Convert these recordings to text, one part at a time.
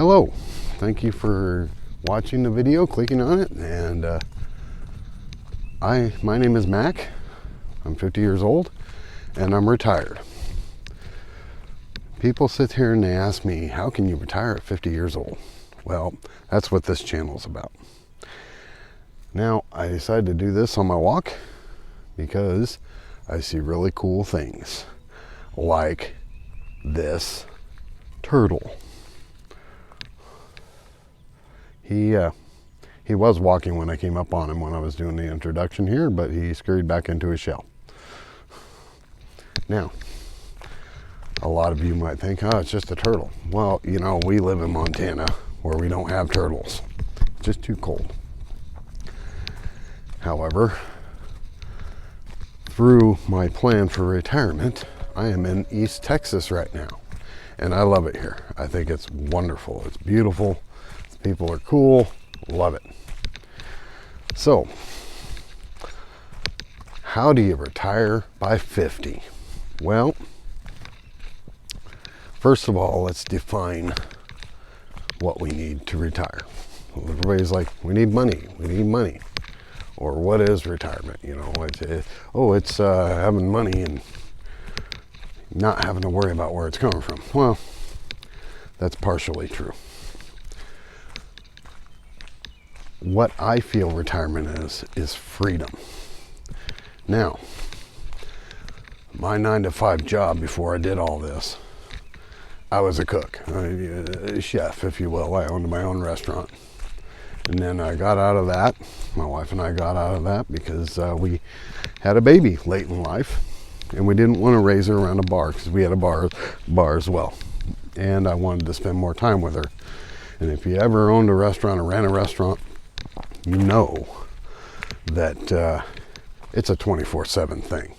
Hello, thank you for watching the video, clicking on it, and my name is Mac. I'm 50 years old and I'm retired. People sit here and they ask me, how can you retire at 50 years old? Well, that's what this channel is about. Now, I decided to do this on my walk because I see really cool things like this turtle. He was walking when I came up on him when I was doing the introduction here, but he scurried back into his shell. Now, a lot of you might think, oh, it's just a turtle. Well, you know, we live in Montana where we don't have turtles. It's just too cold. However, through my plan for retirement, I am in East Texas right now, and I love it here. I think it's wonderful. It's beautiful. People are cool. Love it. So, how do you retire by 50? Well, first of all, let's define what we need to retire. Everybody's like, we need money. We need money. Or what is retirement? You know, it's having money and not having to worry about where it's coming from. Well, that's partially true. What I feel retirement is freedom. Now, my 9-to-5 job before I did all this, I was a cook, a chef, if you will. I owned my own restaurant. And then I got out of that. My wife and I got out of that because we had a baby late in life, and we didn't want to raise her around a bar because we had a bar as well. And I wanted to spend more time with her. And if you ever owned a restaurant or ran a restaurant, you know that it's a 24/7 thing.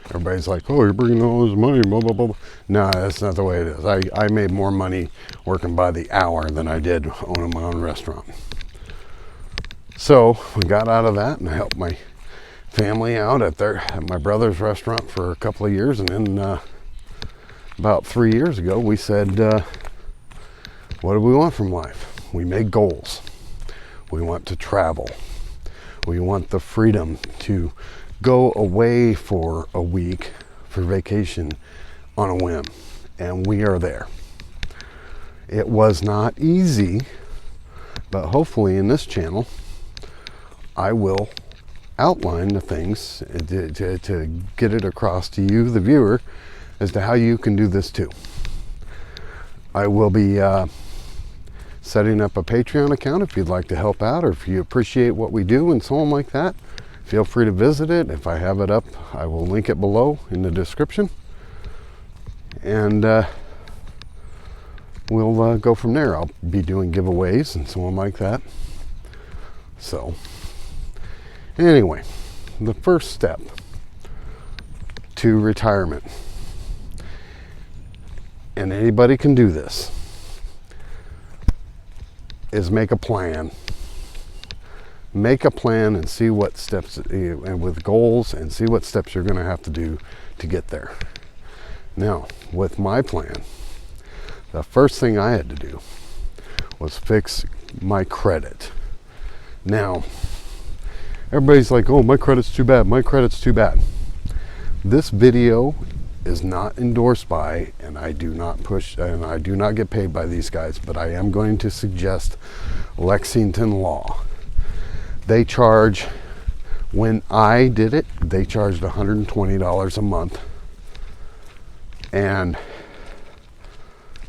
Everybody's like, oh, you're bringing all this money, blah, blah, blah. No, that's not the way it is. I made more money working by the hour than I did owning my own restaurant. So we got out of that, and I helped my family out at my brother's restaurant for a couple of years. And then about 3 years ago, we said, what do we want from life? We made goals. We want to travel. We want the freedom to go away for a week for vacation on a whim. And we are there. It was not easy, but hopefully in this channel, I will outline the things to get it across to you, the viewer, as to how you can do this too. I will be setting up a Patreon account if you'd like to help out, or if you appreciate what we do and so on like that. Feel free to visit it. If I have it up, I will link it below in the description. And we'll go from there. I'll be doing giveaways and so on like that. So, anyway, the first step to retirement, and anybody can do this, is make a plan. Make a plan and see what steps, and with goals, and see what steps you're going to have to do to get there. Now, with my plan, the first thing I had to do was fix my credit. Now, everybody's like, oh, my credit's too bad. My credit's too bad. This video is not endorsed by, and I do not push, and I do not get paid by these guys, but I am going to suggest Lexington Law. They charge, when I did it, they charged $120 a month. And,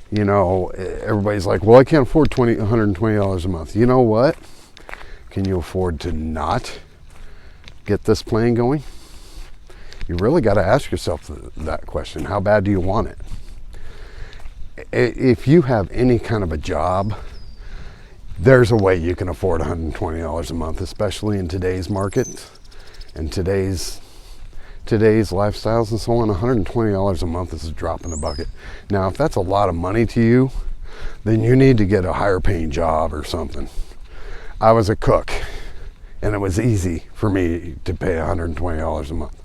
you know, everybody's like, well, I can't afford $120 a month. You know what? Can you afford to not get this plan going? You really got to ask yourself that question. How bad do you want it? If you have any kind of a job, there's a way you can afford $120 a month, especially in today's market and today's lifestyles and so on. $120 a month is a drop in the bucket. Now, if that's a lot of money to you, then you need to get a higher paying job or something. I was a cook, and it was easy for me to pay $120 a month.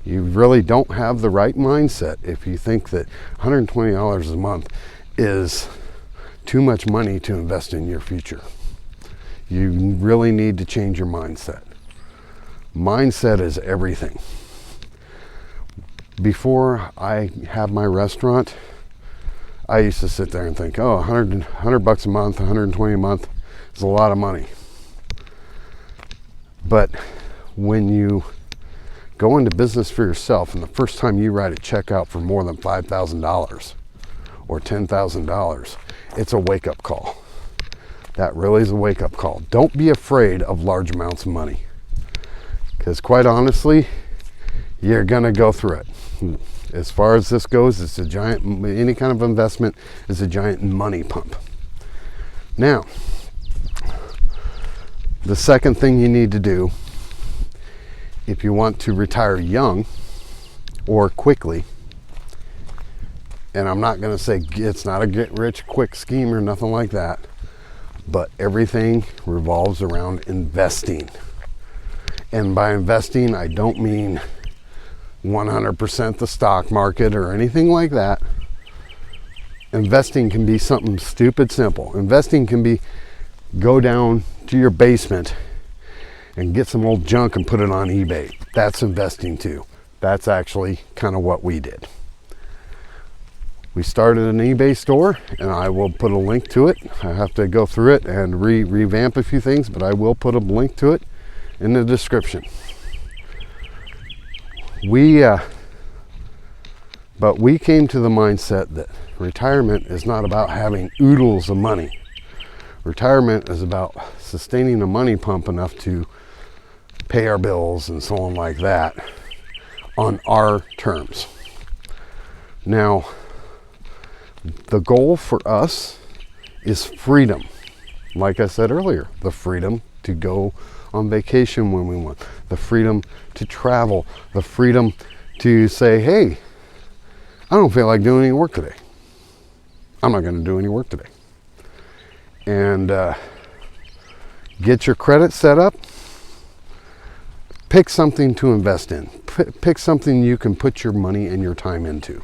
You really don't have the right mindset if you think that $120 a month is too much money to invest in your future. You really need to change your mindset. Mindset is everything. Before I had my restaurant, I used to sit there and think, oh, 100 bucks a month, 120 a month is a lot of money. But when you go into business for yourself and the first time you write a check out for more than $5,000 or $10,000, it's a wake-up call. That really is a wake-up call. Don't be afraid of large amounts of money, because quite honestly, you're gonna go through it. As far as this goes, it's a giant, any kind of investment is a giant money pump. Now, the second thing you need to do if you want to retire young or quickly, and I'm not going to say it's not a get rich quick scheme or nothing like that, but everything revolves around investing. And by investing, I don't mean 100% the stock market or anything like that. Investing can be something stupid simple. Investing can be go down to your basement and get some old junk and put it on eBay. That's investing too. That's actually kind of what we did. We started an eBay store, and I will put a link to it. I have to go through it and revamp a few things, but I will put a link to it in the description. But we came to the mindset that retirement is not about having oodles of money. Retirement is about sustaining a money pump enough to pay our bills and so on like that on our terms. Now, the goal for us is freedom. Like I said earlier, the freedom to go on vacation when we want, the freedom to travel, the freedom to say, hey, I don't feel like doing any work today. I'm not going to do any work today. And get your credit set up. Pick something to invest in. Pick something you can put your money and your time into.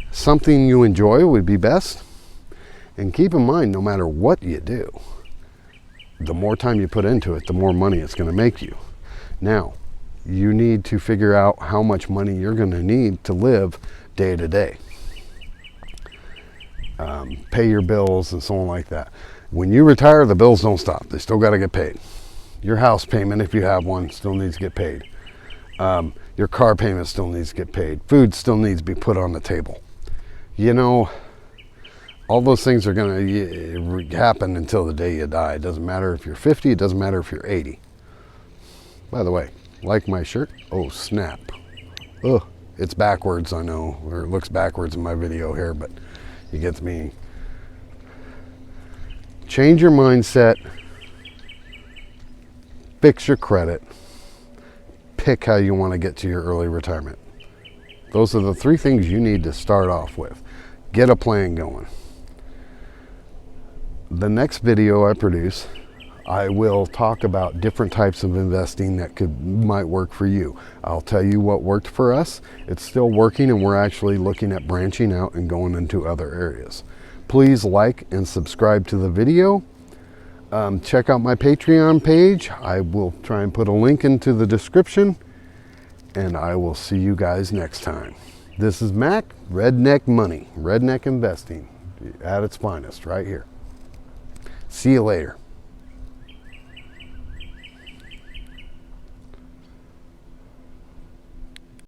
Something you enjoy would be best. And keep in mind, no matter what you do, the more time you put into it, the more money it's going to make you. Now, you need to figure out how much money you're going to need to live day to day. Pay your bills and so on like that. When you retire, the bills don't stop. They still got to get paid. Your house payment, if you have one, still needs to get paid. Your car payment still needs to get paid. Food still needs to be put on the table. You know, all those things are going to happen until the day you die. It doesn't matter if you're 50. It doesn't matter if you're 80. By the way, like my shirt? Oh, snap. Ugh, it's backwards, I know. Or it looks backwards in my video here, but you get the meaning. Change your mindset. Fix your credit. Pick how you want to get to your early retirement. Those are the three things you need to start off with. Get a plan going. The next video I produce, I will talk about different types of investing that might work for you. I'll tell you what worked for us. It's still working, and we're actually looking at branching out and going into other areas. Please like and subscribe to the video. Check out my Patreon page. I will try and put a link into the description, and I will see you guys next time. This is Mac, Redneck Money, Redneck Investing at its finest right here. See you later.